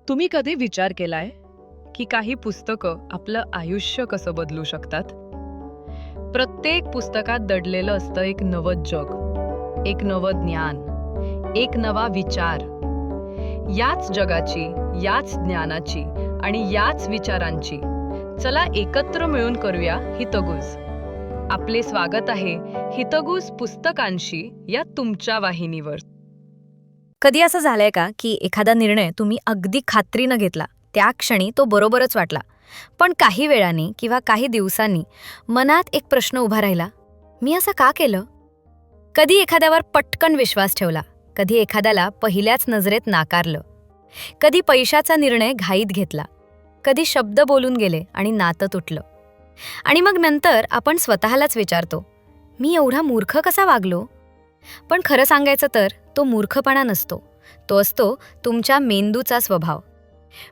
तुम्ही कधी विचार केलाय की काही पुस्तकं आपलं आयुष्य कसं बदलू शकतात? प्रत्येक पुस्तकात दडलेलं असतं एक नवं जग, एक नवं ज्ञान, एक नवा विचार. याच जगाची, याच ज्ञानाची आणि याच विचारांची चला एकत्र मिळून करूया हितगुज. आपले स्वागत आहे हितगुज पुस्तकांशी या तुमच्या वाहिनीवर. कधी असं झालंय का की एखादा निर्णय तुम्ही अगदी खात्रीनं घेतला, त्या क्षणी तो बरोबरच वाटला, पण काही वेळाने किंवा काही दिवसांनी मनात एक प्रश्न उभा राहिला, मी असं का केलं? कधी एखाद्यावर पटकन विश्वास ठेवला, कधी एखाद्याला पहिल्याच नजरेत नाकारलं, कधी पैशाचा निर्णय घाईत घेतला, कधी शब्द बोलून गेले आणि नातं तुटलं. आणि मग नंतर आपण स्वतःलाच विचारतो, मी एवढा मूर्ख कसा वागलो? पण खरं सांगायचं तर तो मूर्खपणा नसतो, तो असतो तुमच्या मेंदूचा स्वभाव.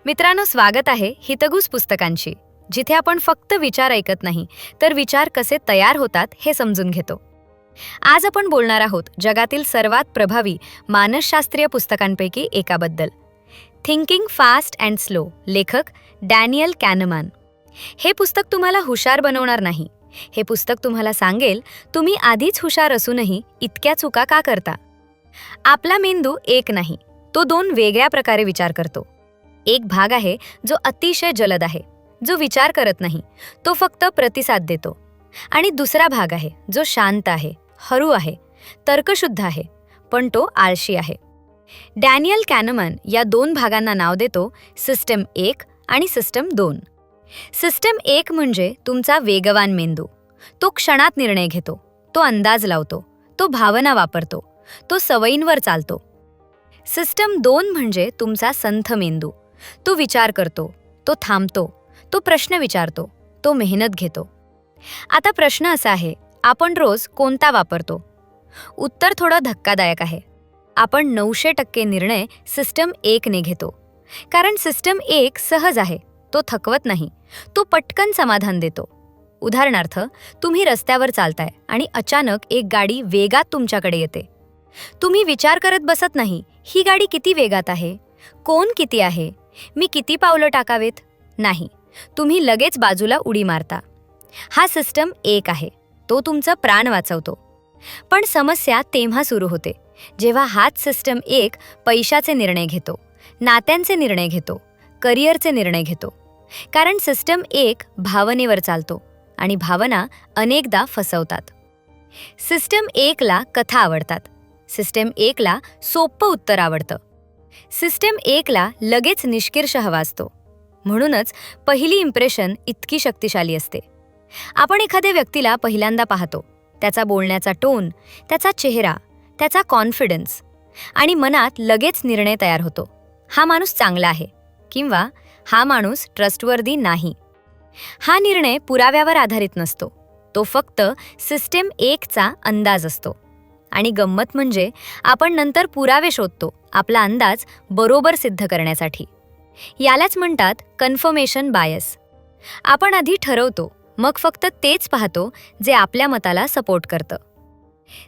मित्रांनो, स्वागत आहे हितगुज पुस्तकांशी, जिथे आपण फक्त विचार ऐकत नाही तर विचार कसे तयार होतात हे समजून घेतो. आज आपण बोलणार आहोत जगातील सर्वात प्रभावी मानसशास्त्रीय पुस्तकांपैकी एकाबद्दल, थिंकिंग फास्ट अँड स्लो, लेखक डॅनियल कॅनमन. हे पुस्तक तुम्हाला हुशार बनवणार नाही, हे पुस्तक तुम्हाला सांगेल तुम्ही आधीच हुशार असूनही इतक्या चुका का करता. आपला मेंदू एक नाही, तो दोन वेगळ्या प्रकारे विचार करतो. एक भाग आहे जो अतिशय जलद आहे, जो विचार करत नाही, तो फक्त प्रतिसाद देतो. आणि दुसरा भाग आहे जो शांत आहे, हळू आहे, तर्कशुद्ध आहे, पण तो आळशी आहे. डॅनियल कॅनमन या दोन भागांना नाव देतो सिस्टम 1 आणि सिस्टम 2. सिस्टम 1 म्हणजे तुमचा वेगवान मेंदू. तो क्षणात निर्णय घेतो, तो अंदाज लावतो, तो भावना वापरतो, तो सवयींवर चालतो. सिस्टम 2 म्हणजे तुमचा संथ मेंदू. तो विचार करतो, तो थांबतो, तो प्रश्न विचारतो, तो मेहनत घेतो. आता प्रश्न असा आहे, आपण रोज कोणता वापरतो? उत्तर थोडं धक्कादायक आहे. आपण 900% निर्णय सिस्टम 1 ने घेतो. कारण सिस्टम 1 सहज आहे, तो थकवत नाही, तो पटकन समाधान देतो. उदाहरणार्थ, तुम्ही रस्त्यावर चालताय आणि अचानक एक गाडी वेगात तुमच्याकडे येते. तुम्ही विचार करत बसत नाही, ही गाडी किती वेगात आहे, कोण किती आहे, मी किती पावलं टाकावेत? नाही, तुम्ही लगेच बाजूला उडी मारता. हा सिस्टम 1 आहे, तो तुमचं प्राण वाचवतो. पण समस्या तेव्हा सुरू होते जेव्हा हाच सिस्टम 1 पैशाचे निर्णय घेतो, नात्यांचे निर्णय घेतो, करिअरचे निर्णय घेतो. कारण सिस्टम 1 भावनेवर चालतो आणि भावना अनेकदा फसवतात. सिस्टम 1 ला कथा आवडतात, सिस्टम 1 ला सोपं उत्तर आवडतं, सिस्टम 1 ला लगेच निष्कर्ष हवा असतो. म्हणूनच पहिली इम्प्रेशन इतकी शक्तिशाली असते. आपण एखाद्या व्यक्तीला पहिल्यांदा पाहतो, त्याचा बोलण्याचा टोन, त्याचा चेहरा, त्याचा कॉन्फिडन्स, आणि मनात लगेच निर्णय तयार होतो, हा माणूस चांगला आहे किंवा हा माणूस ट्रस्टवर्दी नाही. हा निर्णय पुराव्यावर आधारित नसतो, तो फक्त सिस्टम 1 चा अंदाज असतो. आणि गंमत म्हणजे आपण नंतर पुरावे शोधतो आपला अंदाज बरोबर सिद्ध करण्यासाठी. यालाच म्हणतात कन्फर्मेशन बायस. आपण आधी ठरवतो, मग फक्त तेच पाहतो जे आपल्या मताला सपोर्ट करतं.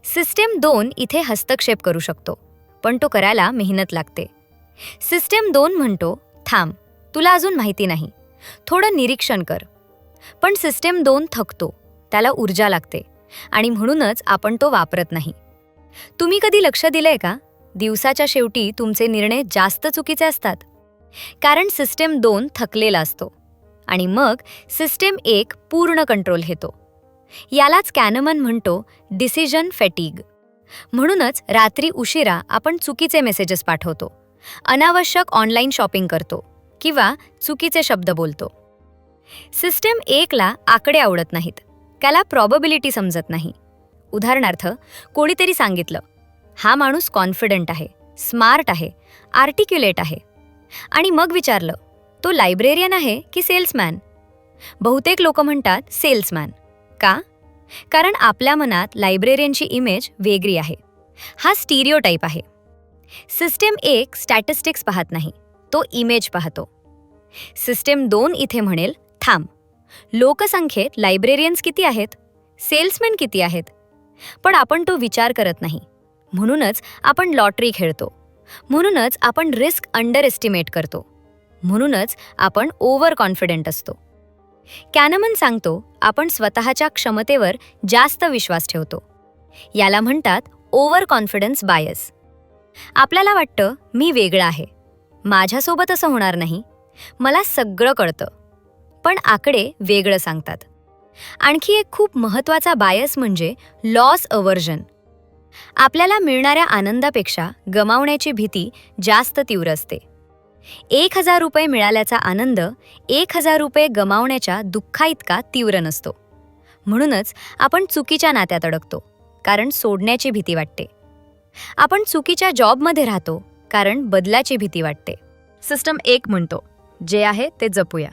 सिस्टम 2 इथे हस्तक्षेप करू शकतो, पण तो करायला मेहनत लागते. सिस्टम 2 म्हणतो, थांब, तुला अजून माहिती नाही, थोडं निरीक्षण कर. पण सिस्टम 2 थकतो, त्याला ऊर्जा लागते, आणि म्हणूनच आपण तो वापरत नाही. तुम्ही कधी लक्ष दिलंय का, दिवसाच्या शेवटी तुमचे निर्णय जास्त चुकीचे असतात? कारण सिस्टम 2 थकलेला असतो आणि मग सिस्टम 1 पूर्ण कंट्रोल घेतो. यालाच कॅनमन म्हणतो डिसिजन फॅटिग. म्हणूनच रात्री उशिरा आपण चुकीचे मेसेजेस पाठवतो, अनावश्यक ऑनलाईन शॉपिंग करतो किंवा चुकीचे शब्द बोलतो. सिस्टम 1 ला आकडे आवडत नाहीत, त्याला प्रॉबबिलिटी समजत नाही. उदाहरणार्थ, कोणीतरी सांगितलं, हा माणूस कॉन्फिडंट आहे, स्मार्ट आहे, आर्टिक्युलेट आहे, आणि मग विचारलं, तो लायब्रेरियन आहे की सेल्समॅन? बहुतेक लोक म्हणतात सेल्समॅन. का? कारण आपल्या मनात लायब्रेरियनची इमेज वेगळी आहे. हा स्टिरियोटाईप आहे. सिस्टम 1 स्टॅटिस्टिक्स पाहत नाही, तो इमेज पाहतो. सिस्टम 2 इथे म्हणेल, थांब, लोकसंख्येत लायब्रेरियन्स किती आहेत, सेल्समॅन किती आहेत? पण आपण तो विचार करत नाही. म्हणूनच आपण लॉटरी खेळतो, म्हणूनच आपण रिस्क अंडर एस्टिमेट करतो. म्हणूनच आपण ओव्हर कॉन्फिडेंट असतो. कॅनमन सांगतो, आपण स्वतःच्या क्षमतेवर जास्त विश्वास ठेवतो. याला म्हणतात ओव्हर कॉन्फिडन्स बायस. आपल्याला वाटतं, मी वेगळं आहे, माझ्यासोबत असं होणार नाही, मला सगळं कळतं. पण आकडे वेगळं सांगतात. आणखी एक खूप महत्त्वाचा बायस म्हणजे लॉस अवर्जन. आपल्याला मिळणाऱ्या आनंदापेक्षा गमावण्याची भीती जास्त तीव्र असते. 1,000 रुपये मिळाल्याचा आनंद 1,000 रुपये गमावण्याच्या दुःखाइतका तीव्र नसतो. म्हणूनच आपण चुकीच्या नात्यात अडकतो, कारण सोडण्याची भीती वाटते. आपण चुकीच्या जॉबमध्ये राहतो, कारण बदलाची भीती वाटते. सिस्टम 1 म्हणतो, जे आहे ते जपूया.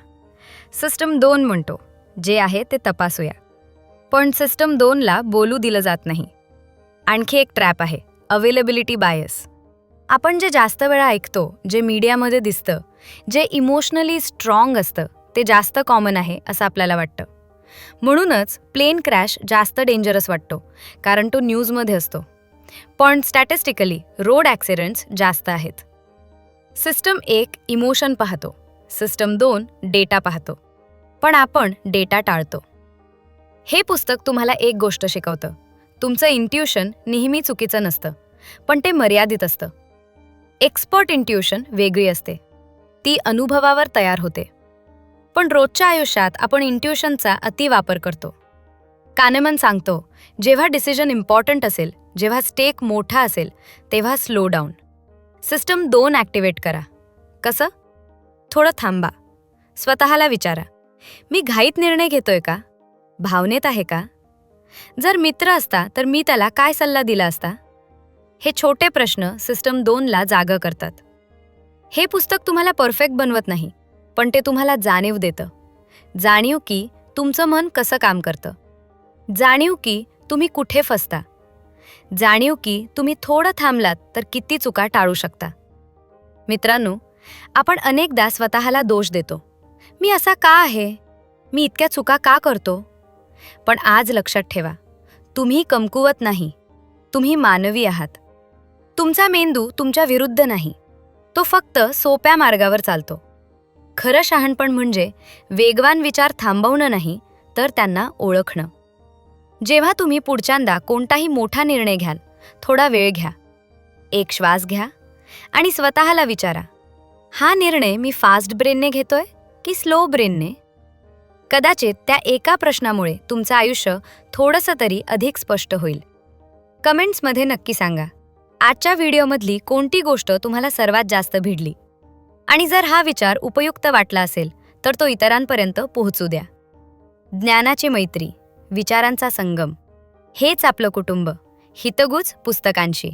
सिस्टम 2 म्हणतो, जे आहे ते तपासूया. पण सिस्टम 2ला बोलू दिलं जात नाही. आणखी एक ट्रॅप आहे, अवेलेबिलिटी बायस. आपण जे जास्त वेळा ऐकतो, जे मीडियामध्ये दिसतं, जे इमोशनली स्ट्रॉंग असतं, ते जास्त कॉमन आहे असं आपल्याला वाटतं. म्हणूनच प्लेन क्रॅश जास्त डेंजरस वाटतो, कारण तो न्यूजमध्ये असतो. पण स्टॅटिस्टिकली रोड ॲक्सिडेंट्स जास्त आहेत. सिस्टम 1 इमोशन पाहतो, सिस्टम 2 डेटा पाहतो. पण आपण डेटा टाळतो. हे पुस्तक तुम्हाला एक गोष्ट शिकवतं, तुमचं इंट्युशन नेहमी चुकीचं नसतं, पण ते मर्यादित असतं. एक्सपर्ट इंट्युशन वेगळी असते, ती अनुभवावर तयार होते. पण रोजच्या आयुष्यात आपण इंट्युशनचा अतिवापर करतो. कानेमन सांगतो, जेव्हा डिसिजन इम्पॉर्टंट असेल, जेव्हा स्टेक मोठा असेल, तेव्हा स्लो डाऊन. सिस्टम 2 ॲक्टिवेट करा. कसं? थोडं थांबा. स्वतःला विचारा, मी घाईत निर्णय घेतोय का? भावनेत आहे का? जर मित्र असता तर मी त्याला काय सल्ला दिला असता? हे छोटे प्रश्न सिस्टम 2ला जागं करतात. हे पुस्तक तुम्हाला परफेक्ट बनवत नाही, पण ते तुम्हाला जाणीव देतं. जाणीव की तुमचं मन कसं काम करतं. जाणीव की तुम्ही कुठे फसता. जाणीव की तुम्ही थोडं थांबलात तर किती चुका टाळू शकता. मित्रांनो, आपण अनेकदा स्वतःला दोष देतो. मी असा का आहे? मी इतक्या चुका का करतो? पण आज लक्षात ठेवा, तुम्ही कमकुवत नाही, तुम्ही मानवी आहात. तुमचा मेंदू तुमच्या विरुद्ध नाही, तो फक्त सोप्या मार्गावर चालतो. खरं शहाणपण म्हणजे वेगवान विचार थांबवणं नाही, तर त्यांना ओळखणं. जेव्हा तुम्ही पुढच्यांदा कोणताही मोठा निर्णय घ्याल, थोडा वेळ घ्या, एक श्वास घ्या आणि स्वतःला विचारा, हा निर्णय मी फास्ट ब्रेनने घेतोय की स्लो ब्रेनने? कदाचित त्या एका प्रश्नामुळे तुमचं आयुष्य थोडंसं तरी अधिक स्पष्ट होईल. कमेंट्समध्ये नक्की सांगा, आजच्या व्हिडिओमधली कोणती गोष्ट तुम्हाला सर्वात जास्त भिडली. आणि जर हा विचार उपयुक्त वाटला असेल तर तो इतरांपर्यंत पोहोचू द्या. ज्ञानाची मैत्री, विचारांचा संगम, हेच आपलं कुटुंब, हितगुज पुस्तकांशी.